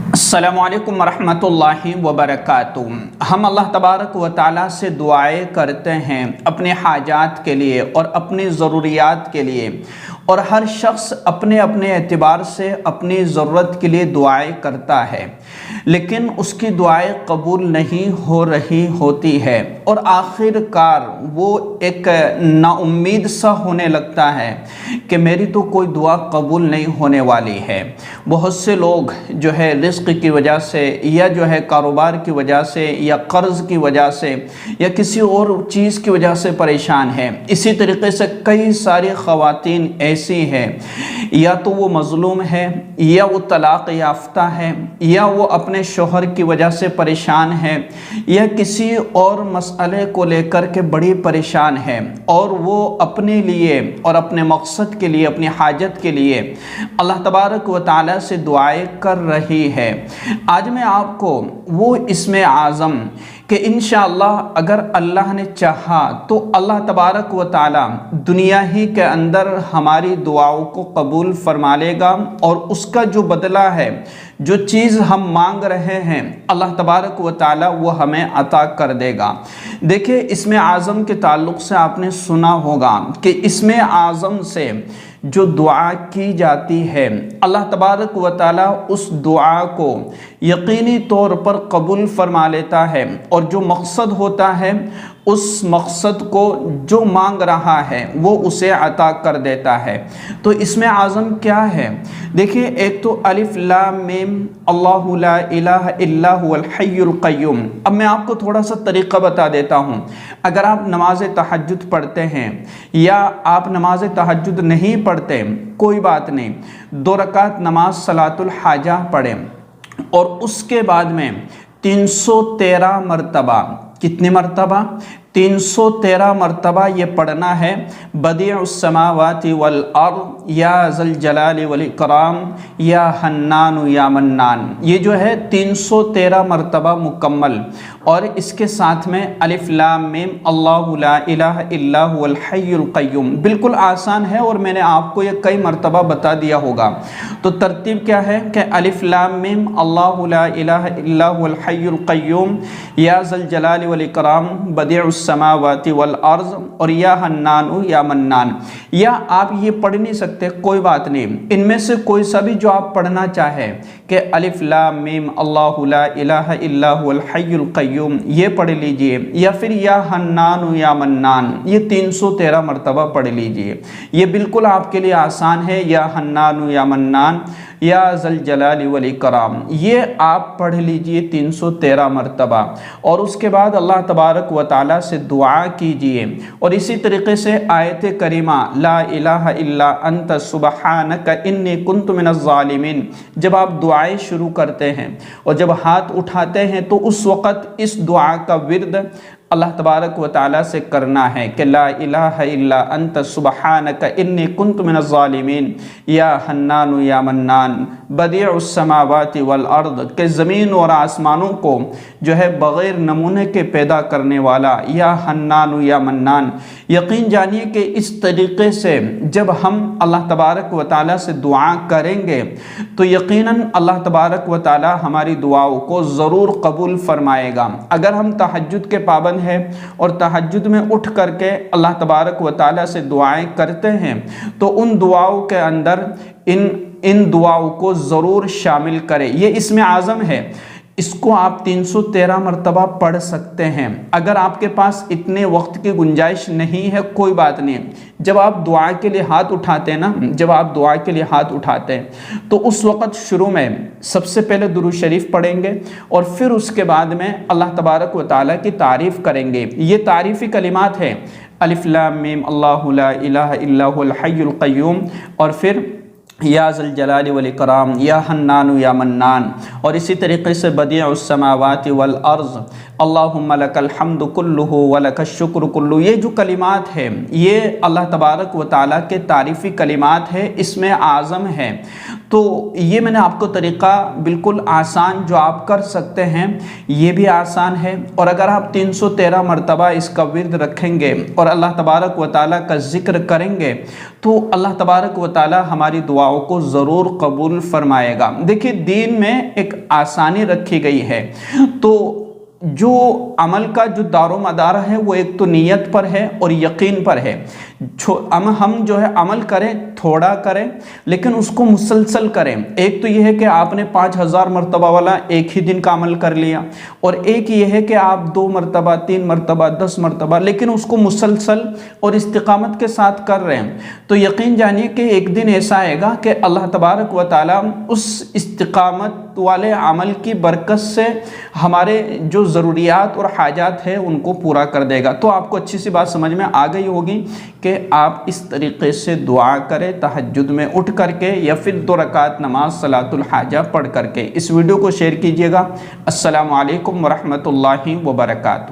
السلام علیکم ورحمۃ اللہ وبرکاتہ۔ ہم اللہ تبارک و تعالیٰ سے دعائیں کرتے ہیں اپنے حاجات کے لیے اور اپنی ضروریات کے لیے، اور ہر شخص اپنے اپنے اعتبار سے اپنی ضرورت کے لیے دعائیں کرتا ہے، لیکن اس کی دعائیں قبول نہیں ہو رہی ہوتی ہے، اور آخر کار وہ ایک نا امید سا ہونے لگتا ہے کہ میری تو کوئی دعا قبول نہیں ہونے والی ہے۔ بہت سے لوگ جو ہے رزق کی وجہ سے یا جو ہے کاروبار کی وجہ سے یا قرض کی وجہ سے یا کسی اور چیز کی وجہ سے پریشان ہیں۔ اسی طریقے سے کئی ساری خواتین ایسی ہیں، یا تو وہ مظلوم ہے، یا وہ طلاق یافتہ ہے، یا وہ اپنے شوہر کی وجہ سے پریشان ہے، یا کسی اور مسئلے کو لے کر کے بڑی پریشان ہے، اور وہ اپنے لیے اور اپنے مقصد کے لیے، اپنی حاجت کے لیے اللہ تبارک و تعالیٰ سے دعائیں کر رہی ہے۔ آج میں آپ کو وہ اسم اعظم کہ انشاءاللہ اگر اللہ نے چاہا تو اللہ تبارک و تعالیٰ دنیا ہی کے اندر ہماری دعاؤں کو قبول فرما لے گا، اور اس کا جو بدلہ ہے، جو چیز ہم مانگ رہے ہیں، اللہ تبارک و تعالیٰ وہ ہمیں عطا کر دے گا۔ دیکھیں، اسم اعظم کے تعلق سے آپ نے سنا ہوگا کہ اسم اعظم سے جو دعا کی جاتی ہے، اللہ تبارک و تعالیٰ اس دعا کو یقینی طور پر قبول فرما لیتا ہے، اور جو مقصد ہوتا ہے اس مقصد کو جو مانگ رہا ہے وہ اسے عطا کر دیتا ہے۔ تو اسم اعظم کیا ہے؟ دیکھیں، ایک تو الف لام میم اللہ لا الہ الا هو الحی القیوم۔ اب میں آپ کو تھوڑا سا طریقہ بتا دیتا ہوں۔ اگر آپ نماز تہجد پڑھتے ہیں یا آپ نماز تہجد نہیں پڑھتے، کوئی بات نہیں، 2 رکعت نماز صلاۃ الحاجہ پڑھیں، اور اس کے بعد میں 313 مرتبہ، کتنی مرتبہ؟ 313 مرتبہ یہ پڑھنا ہے، بدیع السماوات والارض یا ذی الجلال والاکرام یا حنان یا منان۔ یہ جو ہے 313 مرتبہ مکمل، اور اس کے ساتھ میں الف لام میم اللہ لا الہ الا هو الحی القیوم۔ بالکل آسان ہے، اور میں نے آپ کو یہ کئی مرتبہ بتا دیا ہوگا۔ تو ترتیب کیا ہے کہ الف لام میم اللہ لا الہ الا هو الحی القیوم یا ذی الجلال والاکرام بدیع السماوات والارض، اور یا حنان یا منان۔ یا آپ یہ پڑھ نہیں سکتے، کوئی بات نہیں، ان میں سے کوئی سا بھی جو آپ پڑھنا چاہے، کہ الف لام میم اللہ لا الہ الا هو الحی القیوم یہ پڑھ لیجئے، یا پھر یا حنان یا منان یہ 313 مرتبہ پڑھ لیجئے۔ یہ بالکل آپ کے لیے آسان ہے، یا حنان یا منان یا ذی الجلال والاکرام یہ آپ پڑھ لیجئے 313 مرتبہ، اور اس کے بعد اللہ تبارک و تعالیٰ سے دعا کیجئے۔ اور اسی طریقے سے آیت کریمہ لا الہ الا انت سبحانک انی کنت من الظالمین جب آپ دعائیں شروع کرتے ہیں اور جب ہاتھ اٹھاتے ہیں، تو اس وقت اس دعا کا ورد اللہ تبارک و تعالیٰ سے کرنا ہے کہ لا الہ الا انت سبحانک انی کنت من الظالمین یا حنان یا منان بدیع السماوات والارض، کہ زمین اور آسمانوں کو جو ہے بغیر نمونے کے پیدا کرنے والا، یا حنان یا منان۔ یقین جانیے کہ اس طریقے سے جب ہم اللہ تبارک و تعالیٰ سے دعا کریں گے تو یقیناً اللہ تبارک و تعالیٰ ہماری دعاؤں کو ضرور قبول فرمائے گا۔ اگر ہم تہجد کے پابند ہے اور تہجد میں اٹھ کر کے اللہ تبارک و تعالیٰ سے دعائیں کرتے ہیں، تو ان دعاؤں کے اندر ان دعاؤں کو ضرور شامل کریں۔ یہ اسم اعظم ہے، اس کو آپ 313 مرتبہ پڑھ سکتے ہیں۔ اگر آپ کے پاس اتنے وقت کی گنجائش نہیں ہے، کوئی بات نہیں، جب آپ دعا کے لیے ہاتھ اٹھاتے ہیں نا، جب آپ دعا کے لیے ہاتھ اٹھاتے ہیں تو اس وقت شروع میں سب سے پہلے درود شریف پڑھیں گے، اور پھر اس کے بعد میں اللہ تبارک و تعالیٰ کی تعریف کریں گے۔ یہ تعریفی کلمات ہیں، الف لام میم اللہ لا الہ الا هو الحی القیوم، اور پھر یا ذی الجلال والاکرام یا حنان یا منان، اور اسی طریقے سے بدیع السماوات والارض اللہم لک الحمد کلہ ولک الشکر کلہ۔ یہ جو کلمات ہیں یہ اللہ تبارک و تعالیٰ کے تعریفی کلمات ہے، اسم اعظم ہے۔ تو یہ میں نے آپ کو طریقہ بالکل آسان جو آپ کر سکتے ہیں یہ بھی آسان ہے، اور اگر آپ 313 مرتبہ اس کا ورد رکھیں گے اور اللہ تبارک و تعالیٰ کا ذکر کریں گے تو اللہ تبارک و تعالیٰ ہماری دعاؤں کو ضرور قبول فرمائے گا۔ دیکھیے دین میں ایک آسانی رکھی گئی ہے، تو جو عمل کا جو دار و مدار ہے وہ ایک تو نیت پر ہے اور یقین پر ہے۔ ہم جو ہے عمل کریں، تھوڑا کریں لیکن اس کو مسلسل کریں۔ ایک تو یہ ہے کہ آپ نے 5000 مرتبہ والا ایک ہی دن کا عمل کر لیا، اور ایک یہ ہے کہ آپ 2 مرتبہ 3 مرتبہ 10 مرتبہ لیکن اس کو مسلسل اور استقامت کے ساتھ کر رہے ہیں، تو یقین جانیے کہ ایک دن ایسا آئے گا کہ اللہ تبارک و تعالیٰ اس استقامت والے عمل کی برکت سے ہمارے جو ضروریات اور حاجات ہیں ان کو پورا کر دے گا۔ تو آپ کو اچھی سی بات سمجھ میں آ گئی ہوگی کہ آپ اس طریقے سے دعا کریں تہجد میں اٹھ کر کے یا پھر 2 رکعت نماز صلاۃ الحاجہ پڑھ کر کے۔ اس ویڈیو کو شیئر کیجیے گا۔ السلام علیکم ورحمۃ اللہ وبرکاتہ۔